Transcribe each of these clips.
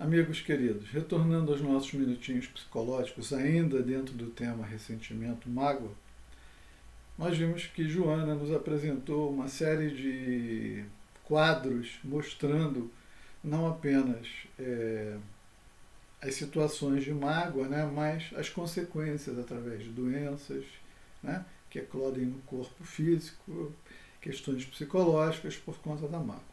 Amigos queridos, retornando aos nossos minutinhos psicológicos, ainda dentro do tema ressentimento, mágoa, nós vimos que Joana nos apresentou uma série de quadros mostrando não apenas as situações de mágoa, né, mas as consequências através de doenças, né, que eclodem no corpo físico, questões psicológicas por conta da mágoa.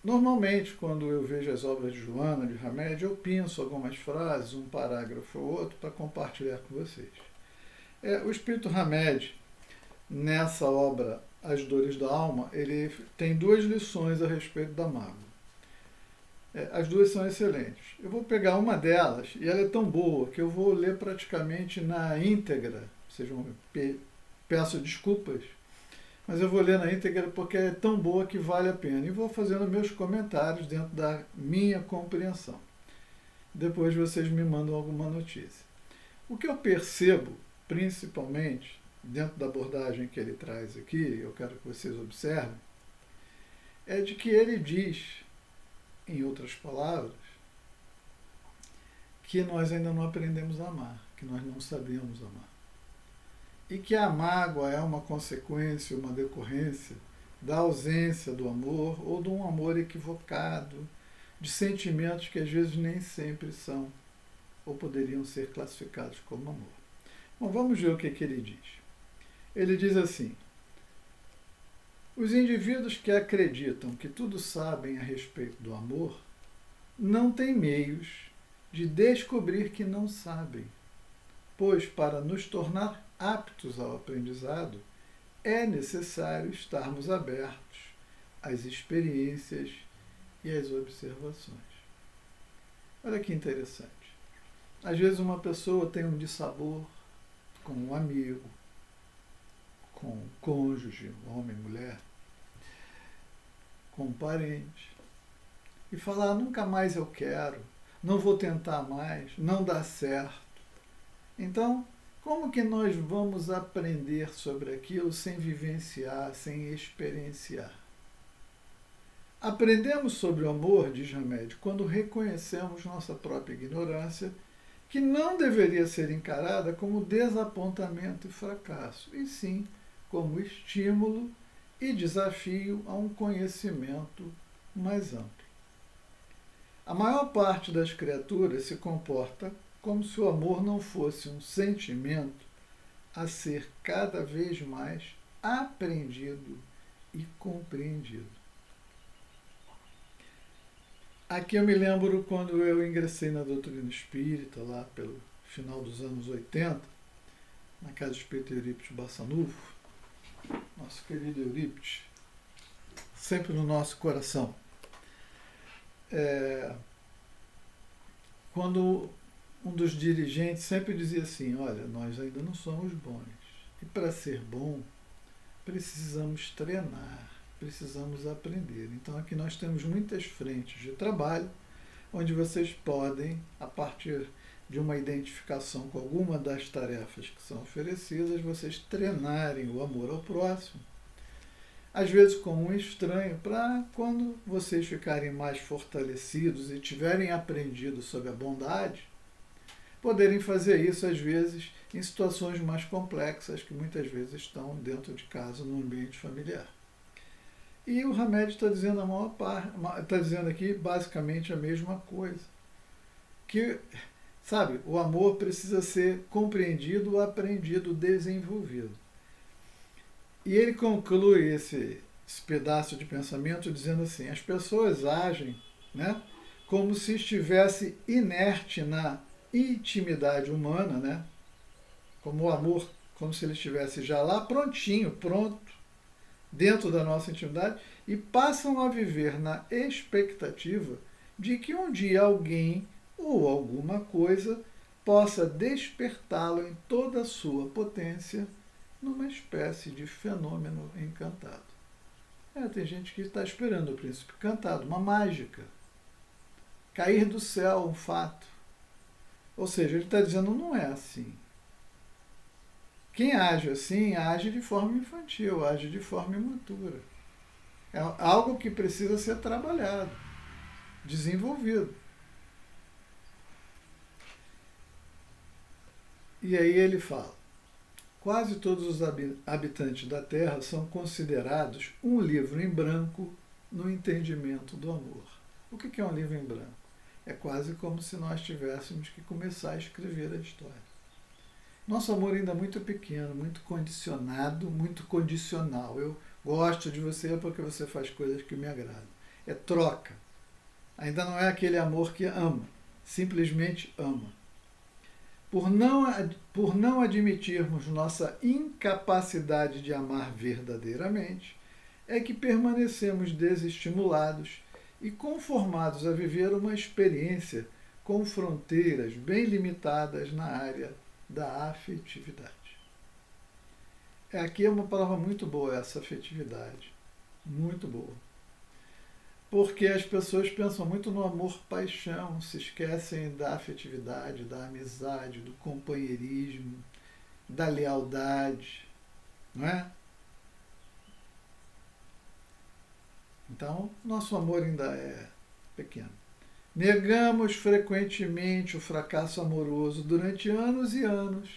Normalmente, quando eu vejo as obras de Joana de Hamed, eu penso algumas frases, um parágrafo ou outro, para compartilhar com vocês. O Espírito Hamed, nessa obra As Dores da Alma, ele tem duas lições a respeito da mágoa. As duas são excelentes. Eu vou pegar uma delas, e ela é tão boa que eu vou ler praticamente na íntegra. Vocês vão peço desculpas, mas eu vou ler na íntegra porque é tão boa que vale a pena. E vou fazendo meus comentários dentro da minha compreensão. Depois vocês me mandam alguma notícia. O que eu percebo, principalmente, dentro da abordagem que ele traz aqui, eu quero que vocês observem, é de que ele diz, em outras palavras, que nós ainda não aprendemos a amar, que nós não sabemos amar. E que a mágoa é uma consequência, uma decorrência da ausência do amor ou de um amor equivocado, de sentimentos que às vezes nem sempre são ou poderiam ser classificados como amor. Bom, vamos ver o que ele diz. Ele diz assim: os indivíduos que acreditam que tudo sabem a respeito do amor não têm meios de descobrir que não sabem, pois para nos tornar aptos ao aprendizado, é necessário estarmos abertos às experiências e às observações. Olha que interessante. Às vezes uma pessoa tem um dissabor com um amigo, com um cônjuge, homem, mulher, com um parente, e fala, nunca mais eu quero, não vou tentar mais, não dá certo. Então, como que nós vamos aprender sobre aquilo sem vivenciar, sem experienciar? Aprendemos sobre o amor, diz Hamed, quando reconhecemos nossa própria ignorância, que não deveria ser encarada como desapontamento e fracasso, e sim como estímulo e desafio a um conhecimento mais amplo. A maior parte das criaturas se comporta como se o amor não fosse um sentimento a ser cada vez mais aprendido e compreendido. Aqui eu me lembro quando eu ingressei na doutrina espírita, lá pelo final dos anos 80, na Casa Espírita Eurípides Bassanufo, nosso querido Eurípides, sempre no nosso coração. Quando um dos dirigentes sempre dizia assim, olha, nós ainda não somos bons. E para ser bom, precisamos treinar, precisamos aprender. Então aqui nós temos muitas frentes de trabalho, onde vocês podem, a partir de uma identificação com alguma das tarefas que são oferecidas, vocês treinarem o amor ao próximo. Às vezes com um estranho, para quando vocês ficarem mais fortalecidos e tiverem aprendido sobre a bondade, poderem fazer isso, às vezes, em situações mais complexas, que muitas vezes estão dentro de casa, no ambiente familiar. E o Hamed está dizendo está dizendo aqui basicamente a mesma coisa. Que, sabe, o amor precisa ser compreendido, aprendido, desenvolvido. E ele conclui esse pedaço de pensamento dizendo assim, as pessoas agem, né, como se estivesse inerte na intimidade humana, né? Como o amor, como se ele estivesse já lá prontinho, pronto, dentro da nossa intimidade, e passam a viver na expectativa de que um dia alguém ou alguma coisa possa despertá-lo em toda a sua potência numa espécie de fenômeno encantado. Tem gente que está esperando o príncipe encantado, uma mágica. Cair do céu, um fato. Ou seja, ele está dizendo, não é assim. Quem age assim, age de forma infantil, age de forma imatura. É algo que precisa ser trabalhado. desenvolvido. E aí ele fala: quase todos os habitantes da Terra são considerados um livro em branco no entendimento do amor. O que é um livro em branco? É quase como se nós tivéssemos que começar a escrever a história. Nosso amor ainda é muito pequeno, muito condicionado, muito condicional. Eu gosto de você porque você faz coisas que me agradam. É troca. Ainda não é aquele amor que ama, simplesmente ama. Por não admitirmos nossa incapacidade de amar verdadeiramente, é que permanecemos desestimulados e conformados a viver uma experiência com fronteiras bem limitadas na área da afetividade. Aqui é uma palavra muito boa, essa afetividade. Muito boa. Porque as pessoas pensam muito no amor-paixão, se esquecem da afetividade, da amizade, do companheirismo, da lealdade, não é? Então, nosso amor ainda é pequeno. Negamos frequentemente o fracasso amoroso durante anos e anos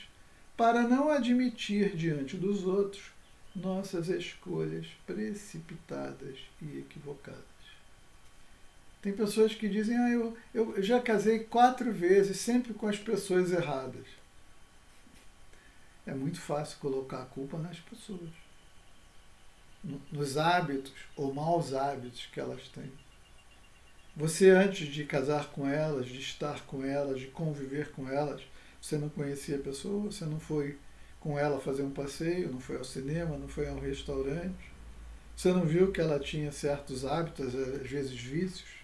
para não admitir diante dos outros nossas escolhas precipitadas e equivocadas. Tem pessoas que dizem: eu já casei 4 vezes, sempre com as pessoas erradas. É muito fácil colocar a culpa nas pessoas, nos hábitos ou maus hábitos que elas têm. Você, antes de casar com elas, de estar com elas, de conviver com elas, você não conhecia a pessoa, você não foi com ela fazer um passeio, não foi ao cinema, não foi a um restaurante, você não viu que ela tinha certos hábitos, às vezes vícios,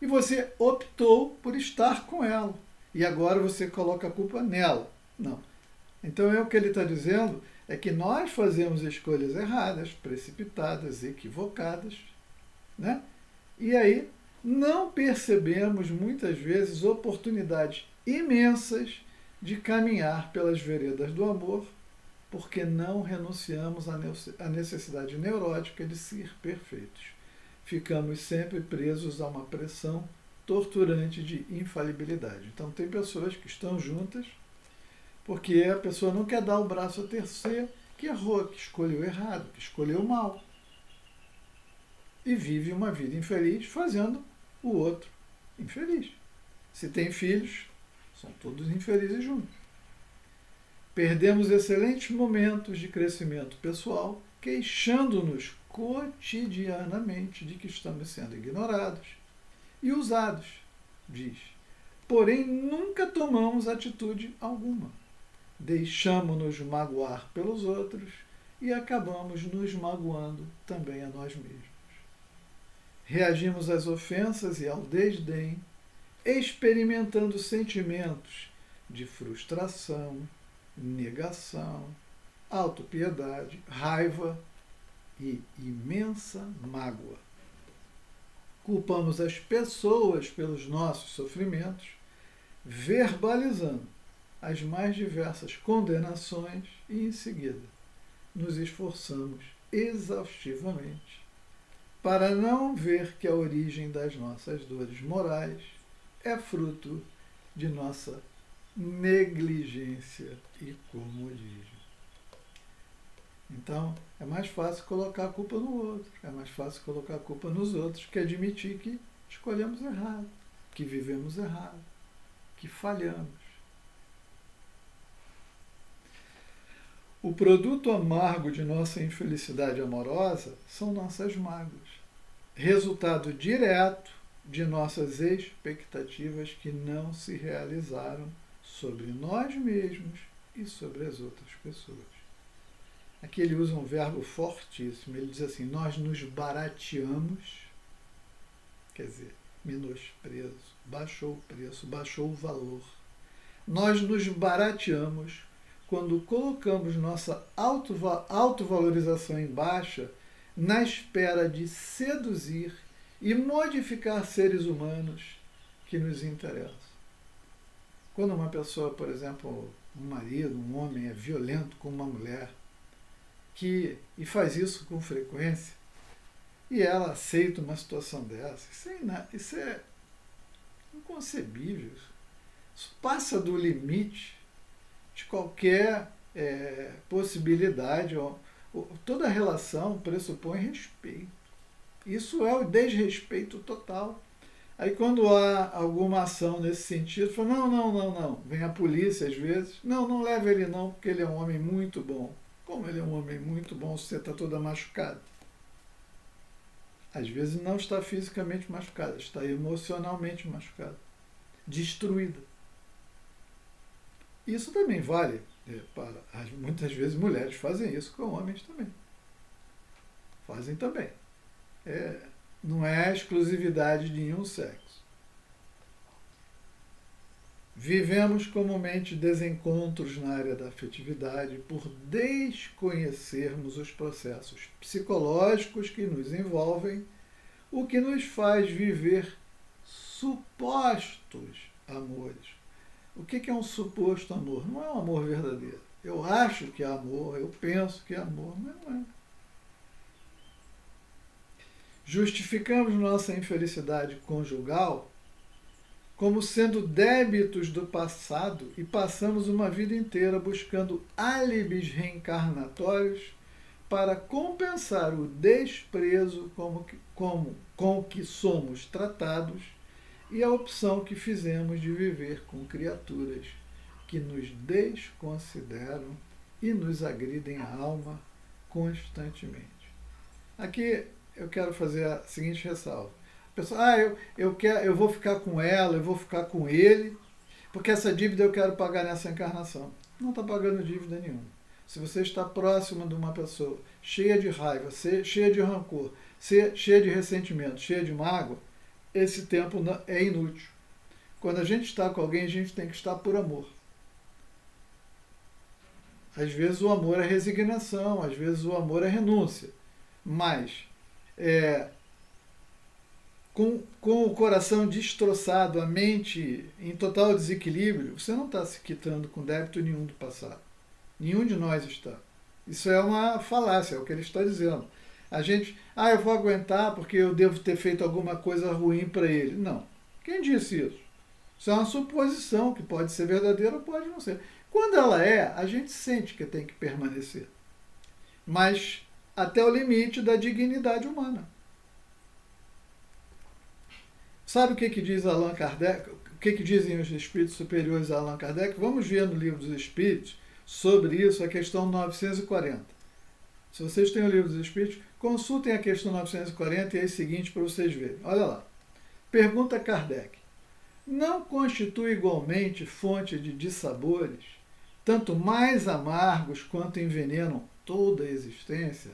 e você optou por estar com ela. E agora você coloca a culpa nela. Não. Então o que ele está dizendo é que nós fazemos escolhas erradas, precipitadas, equivocadas, né? E aí não percebemos muitas vezes oportunidades imensas de caminhar pelas veredas do amor, porque não renunciamos à necessidade neurótica de ser perfeitos. Ficamos sempre presos a uma pressão torturante de infalibilidade. Então tem pessoas que estão juntas porque a pessoa não quer dar o braço a torcer, que errou, que escolheu errado, que escolheu mal. E vive uma vida infeliz fazendo o outro infeliz. Se tem filhos, são todos infelizes juntos. Perdemos excelentes momentos de crescimento pessoal, queixando-nos cotidianamente de que estamos sendo ignorados e usados, diz. Porém, nunca tomamos atitude alguma. Deixamo-nos magoar pelos outros e acabamos nos magoando também a nós mesmos. Reagimos às ofensas e ao desdém, experimentando sentimentos de frustração, negação, autopiedade, raiva e imensa mágoa. Culpamos as pessoas pelos nossos sofrimentos, verbalizando as mais diversas condenações e, em seguida, nos esforçamos exaustivamente para não ver que a origem das nossas dores morais é fruto de nossa negligência e comodismo. Então, é mais fácil colocar a culpa no outro, é mais fácil colocar a culpa nos outros que admitir que escolhemos errado, que vivemos errado, que falhamos. O produto amargo de nossa infelicidade amorosa são nossas mágoas, resultado direto de nossas expectativas que não se realizaram sobre nós mesmos e sobre as outras pessoas. Aqui ele usa um verbo fortíssimo, ele diz assim: nós nos barateamos, quer dizer, menosprezo, baixou o preço, baixou o valor. Nós nos barateamos quando colocamos nossa autovalorização em baixa na espera de seduzir e modificar seres humanos que nos interessam. Quando uma pessoa, por exemplo, um marido, um homem é violento com uma mulher, e faz isso com frequência, e ela aceita uma situação dessa. Isso é inconcebível. Isso passa do limite de qualquer possibilidade. Toda relação pressupõe respeito. Isso é o desrespeito total. Aí quando há alguma ação nesse sentido, fala, não. Vem a polícia às vezes. Não leve ele não, porque ele é um homem muito bom. Como ele é um homem muito bom, você está toda machucada? Às vezes não está fisicamente machucada, está emocionalmente machucada, destruída. Isso também vale para... Muitas vezes mulheres fazem isso com homens também. Fazem também. Não é exclusividade de nenhum sexo. Vivemos comumente desencontros na área da afetividade por desconhecermos os processos psicológicos que nos envolvem, o que nos faz viver supostos amores. O que é um suposto amor? Não é um amor verdadeiro. Eu acho que é amor, eu penso que é amor, mas não é. Justificamos nossa infelicidade conjugal como sendo débitos do passado e passamos uma vida inteira buscando álibis reencarnatórios para compensar o desprezo com o que somos tratados e a opção que fizemos de viver com criaturas que nos desconsideram e nos agridem a alma constantemente. Aqui eu quero fazer a seguinte ressalva. A pessoa, eu vou ficar com ela, eu vou ficar com ele, porque essa dívida eu quero pagar nessa encarnação. Não está pagando dívida nenhuma. Se você está próximo de uma pessoa cheia de raiva, cheia de rancor, cheia de ressentimento, cheia de mágoa, esse tempo é inútil. Quando a gente está com alguém, a gente tem que estar por amor. Às vezes o amor é resignação, às vezes o amor é renúncia. Mas, com o coração destroçado, a mente em total desequilíbrio, você não está se quitando com débito nenhum do passado. Nenhum de nós está. Isso é uma falácia, é o que ele está dizendo. A gente, eu vou aguentar porque eu devo ter feito alguma coisa ruim para ele. Não. Quem disse isso? Isso é uma suposição que pode ser verdadeira ou pode não ser. Quando ela é, a gente sente que tem que permanecer. Mas até o limite da dignidade humana. Sabe o que diz Allan Kardec? O que dizem os espíritos superiores a Allan Kardec? Vamos ver no Livro dos Espíritos sobre isso, a questão 940. Se vocês têm o Livro dos Espíritos, consultem a questão 940 e é o seguinte para vocês verem. Olha lá. Pergunta Kardec. Não constitui igualmente fonte de dissabores, tanto mais amargos quanto envenenam toda a existência,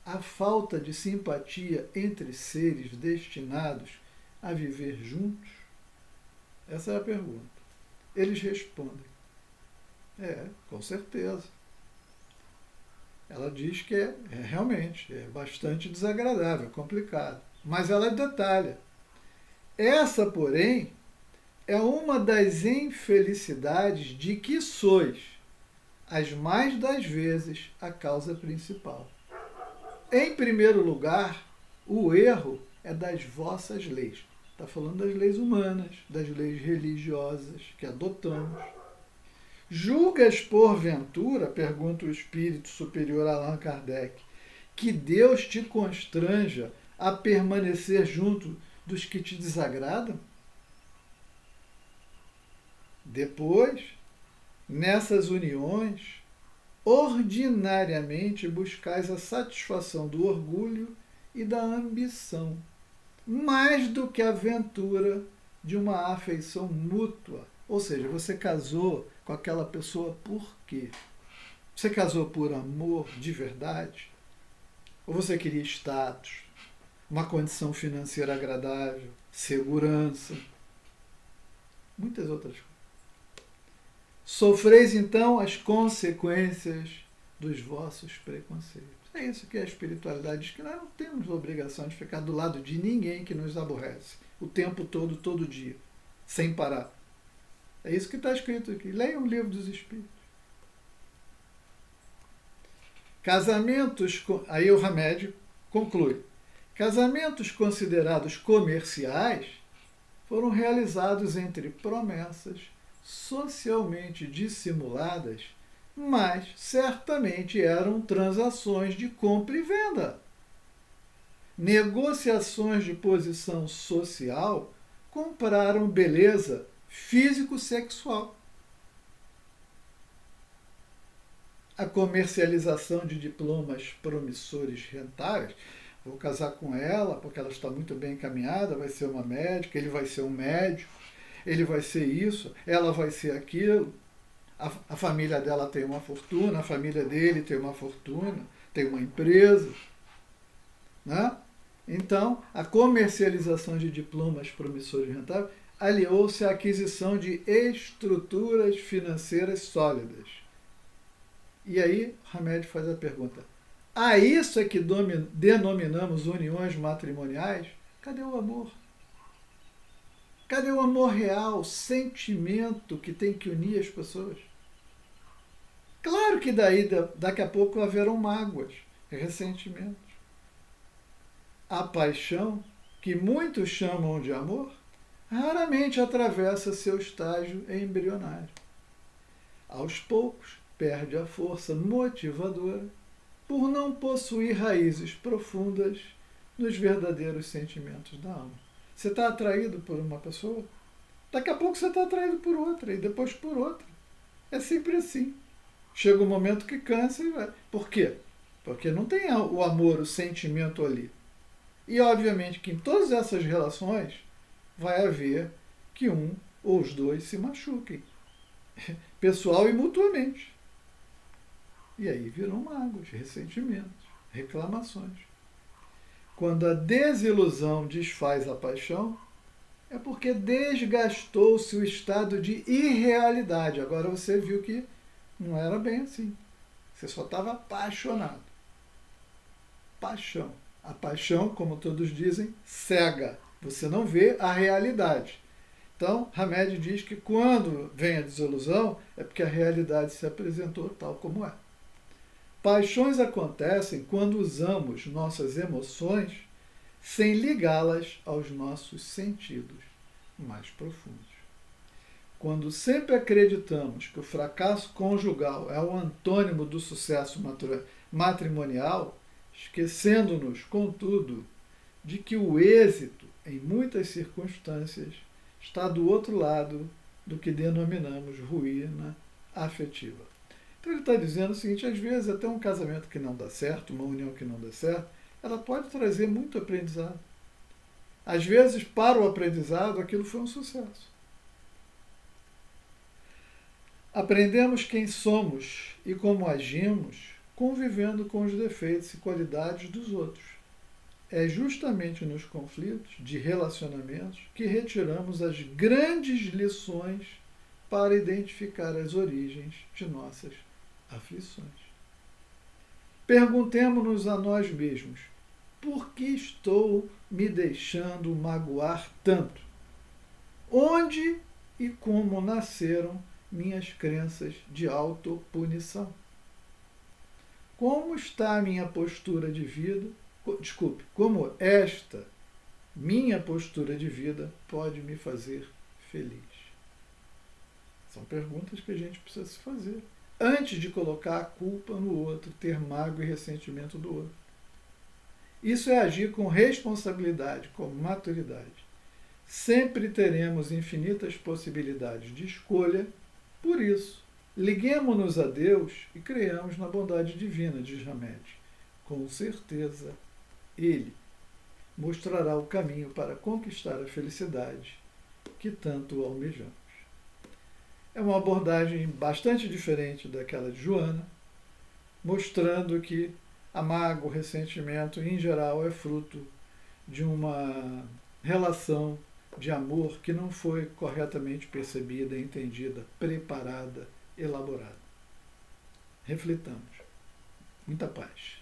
a falta de simpatia entre seres destinados a viver juntos? Essa é a pergunta. Eles respondem. Com certeza. Ela diz que realmente bastante desagradável, complicado. Mas ela detalha. Essa, porém, é uma das infelicidades de que sois, as mais das vezes, a causa principal. Em primeiro lugar, o erro é das vossas leis. Está falando das leis humanas, das leis religiosas que adotamos. Julgas, porventura, pergunta o espírito superior Allan Kardec, que Deus te constranja a permanecer junto dos que te desagradam? Depois, nessas uniões, ordinariamente buscais a satisfação do orgulho e da ambição, mais do que a ventura de uma afeição mútua. Ou seja, você casou com aquela pessoa por quê? Você casou por amor de verdade? Ou você queria status, uma condição financeira agradável, segurança, muitas outras coisas? Sofreis, então, as consequências dos vossos preconceitos. É isso que a espiritualidade diz, que nós não temos a obrigação de ficar do lado de ninguém que nos aborrece, o tempo todo, todo dia, sem parar. É isso que está escrito aqui. Leiam o Livro dos Espíritos. Casamentos, aí o Hamed conclui, Casamentos considerados comerciais foram realizados entre promessas socialmente dissimuladas, mas certamente eram transações de compra e venda. Negociações de posição social compraram beleza físico-sexual. A comercialização de diplomas promissores rentáveis. Vou casar com ela porque ela está muito bem encaminhada, vai ser uma médica, ele vai ser um médico, ele vai ser isso, ela vai ser aquilo. A família dela tem uma fortuna, a família dele tem uma fortuna, tem uma empresa. Né? Então, a comercialização de diplomas promissores rentáveis aliou-se à aquisição de estruturas financeiras sólidas. E aí, Hamed faz a pergunta: a isso é que denominamos uniões matrimoniais? Cadê o amor? Cadê o amor real, o sentimento que tem que unir as pessoas? Claro que daqui a pouco haverão mágoas, ressentimentos. A paixão, que muitos chamam de amor, raramente atravessa seu estágio embrionário. Aos poucos, perde a força motivadora por não possuir raízes profundas nos verdadeiros sentimentos da alma. Você está atraído por uma pessoa, daqui a pouco você está atraído por outra, e depois por outra. É sempre assim. Chega um momento que cansa e vai. Por quê? Porque não tem o amor, o sentimento ali. E, obviamente, que em todas essas relações vai haver que um ou os dois se machuquem, pessoal e mutuamente. E aí viram mágoas, ressentimentos, reclamações. Quando a desilusão desfaz a paixão, é porque desgastou-se o estado de irrealidade. Agora você viu que não era bem assim. Você só estava apaixonado. Paixão. A paixão, como todos dizem, cega. Você não vê a realidade. Então, Hamed diz que quando vem a desilusão, é porque a realidade se apresentou tal como é. Paixões acontecem quando usamos nossas emoções sem ligá-las aos nossos sentidos mais profundos. Quando sempre acreditamos que o fracasso conjugal é o antônimo do sucesso matrimonial, esquecendo-nos, contudo, de que o êxito, em muitas circunstâncias, está do outro lado do que denominamos ruína afetiva. Então ele está dizendo o seguinte: às vezes até um casamento que não dá certo, uma união que não dá certo, ela pode trazer muito aprendizado. Às vezes, para o aprendizado, aquilo foi um sucesso. Aprendemos quem somos e como agimos convivendo com os defeitos e qualidades dos outros. É justamente nos conflitos de relacionamentos que retiramos as grandes lições para identificar as origens de nossas aflições. Perguntemo-nos a nós mesmos: por que estou me deixando magoar tanto? Onde e como nasceram minhas crenças de autopunição? Como está a minha postura de vida? Como esta minha postura de vida pode me fazer feliz? São perguntas que a gente precisa se fazer antes de colocar a culpa no outro, ter mágoa e ressentimento do outro. Isso é agir com responsabilidade, com maturidade. Sempre teremos infinitas possibilidades de escolha, por isso, liguemo-nos a Deus e creiamos na bondade divina, diz Hamed. Com certeza, Ele mostrará o caminho para conquistar a felicidade que tanto almejamos. É uma abordagem bastante diferente daquela de Joana, mostrando que a mágoa, o ressentimento, em geral, é fruto de uma relação de amor que não foi corretamente percebida, entendida, preparada, elaborada. Reflitamos. Muita paz.